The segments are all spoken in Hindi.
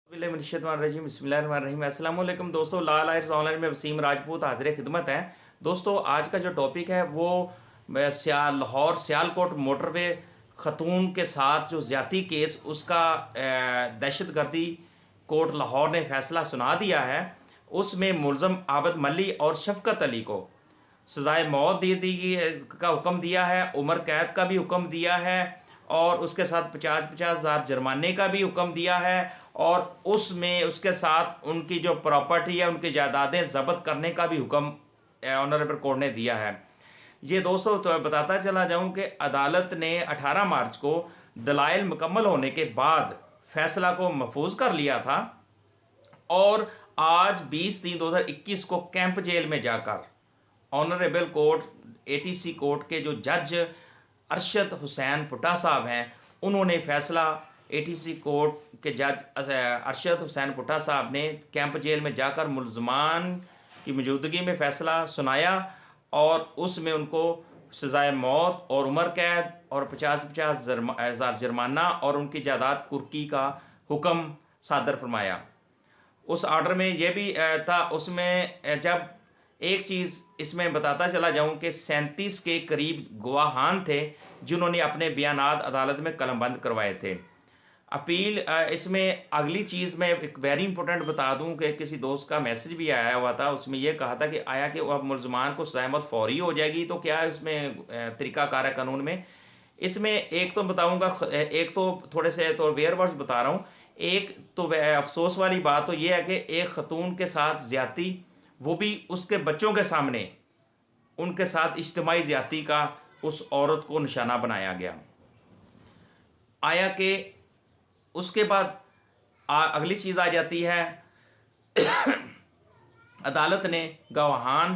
बिस्मिल्लाहिर्रहमानिर्रहीम। अस्सलाम वालेकुम दोस्तों, लाल आयर्स ऑनलाइन में वसीम राजपूत हाजिर खिदमत है। दोस्तों, आज का जो टॉपिक है वो लाहौर सियालकोट मोटरवे खतून के साथ जो ज़्यादती केस उसका दहशतगर्दी कोर्ट लाहौर ने फैसला सुना दिया है। उसमें मुलज़म आबद मल्ली और शफकत अली को सज़ाए मौत दे दी का हुक्म दिया है, उम्र कैद का भी हुक्म दिया है और उसके साथ 50-50 हज़ार जुर्माने का भी हुक्म दिया है और उसमें उसके साथ उनकी जो प्रॉपर्टी है, उनकी जायदादें ज़ब्त करने का भी हुक्म ऑनरेबल कोर्ट ने दिया है। ये दोस्तों तो बताता चला जाऊं कि अदालत ने 18 मार्च को दलाइल मुकम्मल होने के बाद फैसला को महफूज कर लिया था और आज 20/3/2021 को कैंप जेल में जाकर ऑनरेबल कोर्ट एटीसी कोर्ट के जो जज अरशद हुसैन पुट्टा साहब हैं, उन्होंने फैसला एटीसी कोर्ट के जज अरशद हुसैन पुट्टा साहब ने कैंप जेल में जाकर मुलजमान की मौजूदगी में फ़ैसला सुनाया और उसमें उनको सज़ाए मौत और उम्र कैद और 50-50 हज़ार जुर्माना और उनकी जायदाद कुर्की का हुक्म सादर फरमाया। उस आर्डर में यह भी था, उसमें जब एक चीज़ इसमें बताता चला जाऊं कि 37 के करीब गवाहान थे जिन्होंने अपने बयानात अदालत में कलमबंद करवाए थे। अपील इसमें अगली चीज़ मैं एक वेरी इंपॉर्टेंट बता दूं कि किसी दोस्त का मैसेज भी आया हुआ था, उसमें यह कहा था कि आया कि अब मुलजमान को सज़ाए मौत फौरी हो जाएगी, तो क्या इसमें तरीक़ाकार है कानून में। इसमें एक तो बताऊंगा, एक तो थोड़े से तो वेयर वर्ड्स बता रहा हूँ। एक तो अफसोस वाली बात तो यह है कि एक खतून के साथ ज़्यादती, वो भी उसके बच्चों के सामने, उनके साथ इज्तिमाई ज़्यादती का उस औरत को निशाना बनाया गया। आया कि उसके बाद अगली चीज़ आ जाती है अदालत ने गवाहान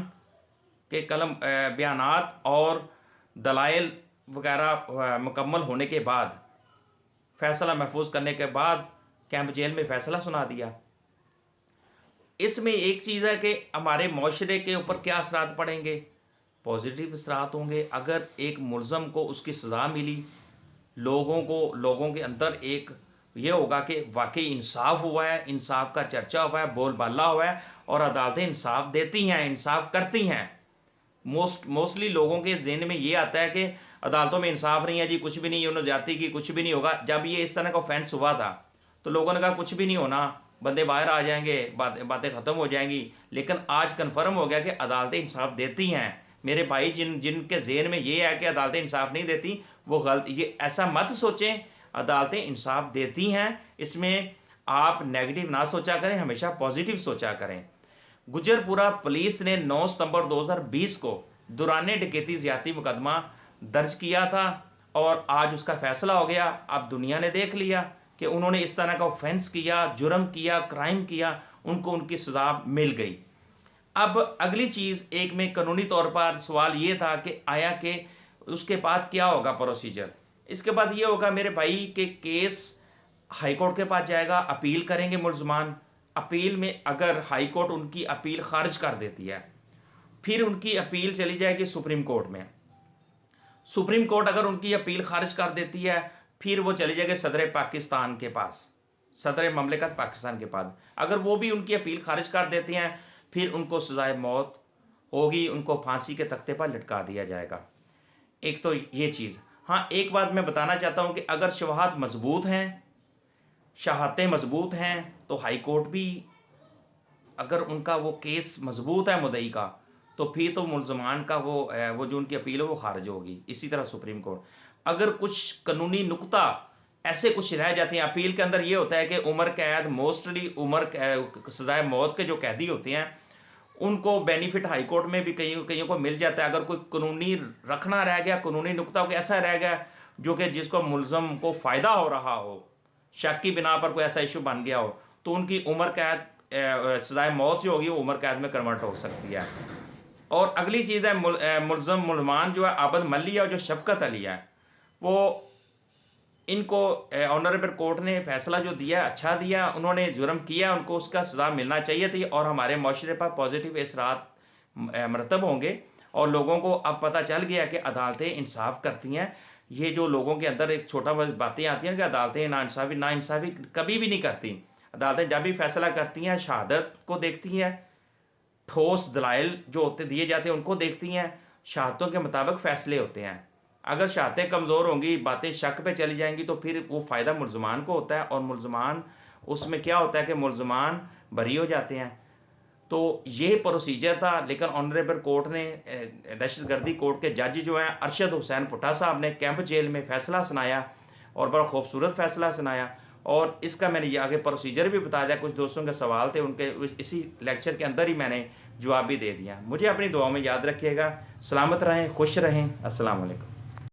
के कलम बयानात और दलाइल वगैरह मुकम्मल होने के बाद, फैसला महफूज करने के बाद कैंप जेल में फ़ैसला सुना दिया। इसमें एक चीज़ है कि हमारे माशरे के ऊपर क्या असरात पड़ेंगे। पॉजिटिव असरात होंगे। अगर एक मुलज़म को उसकी सज़ा मिली, लोगों के अंदर एक ये होगा कि वाकई इंसाफ हुआ है, इंसाफ का चर्चा हुआ है, बोलबाला हुआ है और अदालतें इंसाफ देती हैं, इंसाफ करती हैं। मोस्टली लोगों के ज़हन में ये आता है कि अदालतों में इंसाफ नहीं है जी, कुछ भी नहीं, उन्होंने ज़्यादती की, कुछ भी नहीं होगा। जब ये इस तरह का ऑफेंस हुआ था तो लोगों ने कहा कुछ भी नहीं होना, बंदे बाहर आ जाएंगे, बातें ख़त्म हो जाएंगी। लेकिन आज कन्फर्म हो गया कि अदालतें इंसाफ देती हैं। मेरे भाई जिनके ज़हन में ये है कि अदालतें इंसाफ नहीं देती, वो गलत, ये ऐसा मत सोचें। अदालतें इंसाफ देती हैं, इसमें आप नेगेटिव ना सोचा करें, हमेशा पॉजिटिव सोचा करें। गुजरपुरा पुलिस ने 9 सितंबर 2020 को दौरान डकैती ज़्यादती मुकदमा दर्ज किया था और आज उसका फैसला हो गया। अब दुनिया ने देख लिया कि उन्होंने इस तरह का ऑफेंस किया, जुर्म किया, क्राइम किया, उनको उनकी सज़ा मिल गई। अब अगली चीज़ एक में कानूनी तौर पर सवाल ये था कि आया कि उसके बाद क्या होगा प्रोसीजर। इसके बाद ये होगा मेरे भाई के केस हाई कोर्ट के पास जाएगा, अपील करेंगे मुलजमान। अपील में अगर हाई कोर्ट उनकी अपील खारिज कर देती है, फिर उनकी अपील चली जाएगी सुप्रीम कोर्ट में। सुप्रीम कोर्ट अगर उनकी अपील खारिज कर देती है, फिर वो चले जाएंगे सदर पाकिस्तान के पास, सदर ममलिकत पाकिस्तान के पास। अगर वो भी उनकी अपील खारिज कर देते हैं, फिर उनको सजाए मौत होगी, उनको फांसी के तख्ते पर लटका दिया जाएगा। एक तो ये चीज़। हाँ, एक बात मैं बताना चाहता हूँ कि अगर शवाहद मजबूत हैं, शहादतें मजबूत हैं, तो हाई कोर्ट भी अगर उनका वो केस मजबूत है मुद्दई का, तो फिर तो मुलजमान का वो जो उनकी अपील है वो खारिज होगी। इसी तरह सुप्रीम कोर्ट, अगर कुछ कानूनी नुक्ता ऐसे कुछ रह जाते हैं, अपील के अंदर ये होता है कि उम्र कैद, मोस्टली सजाए मौत के जो कैदी होते हैं उनको बेनिफिट हाई कोर्ट में भी कईयों को मिल जाता है। अगर कोई कानूनी रखना रह गया, कानूनी नुक्ता कोई ऐसा रह गया जो कि जिसको मुलजम को फ़ायदा हो रहा हो, शक की बिना पर कोई ऐसा इशू बन गया हो, तो उनकी उम्र कैद सजाए मौत जो होगी वो उम्र कैद में कन्वर्ट हो सकती है। और अगली चीज़ है मुलमान जो है आबद मल्ली और जो शफकत अली है, वो इनको ऑनरेबल कोर्ट ने फैसला जो दिया अच्छा दिया। उन्होंने जुर्म किया, उनको उसका सज़ा मिलना चाहिए थी और हमारे माशरे पर पॉजिटिव असरात मरतब होंगे और लोगों को अब पता चल गया कि अदालतें इंसाफ करती हैं। ये जो लोगों के अंदर एक छोटा बातें आती हैं कि अदालतें नाइंसाफ़ी कभी भी नहीं करती। अदालतें जब भी फैसला करती हैं शहादत को देखती हैं, ठोस दलाइल जो होते दिए जाते हैं उनको देखती हैं, शहादतों के मुताबिक फ़ैसले होते हैं। अगर शहादतें कमज़ोर होंगी, बातें शक पे चली जाएँगी तो फिर वो फ़ायदा मुल्ज़मान को होता है और मुल्ज़मान उसमें क्या होता है कि मुल्ज़मान बरी हो जाते हैं। तो ये प्रोसीजर था, लेकिन ऑनरेबल कोर्ट ने दहशतगर्दी कोर्ट के जज जो हैं अरशद हुसैन भुट्टा साहब ने कैंप जेल में फ़ैसला सुनाया और बड़ा खूबसूरत फ़ैसला सुनाया और इसका मैंने ये आगे प्रोसीजर भी बता दिया। कुछ दोस्तों के सवाल थे, उनके इसी लेक्चर के अंदर ही मैंने जवाब भी दे दिया। मुझे अपनी दुआओं में याद रखिएगा। सलामत रहें, खुश रहें। अस्सलाम वालेकुम।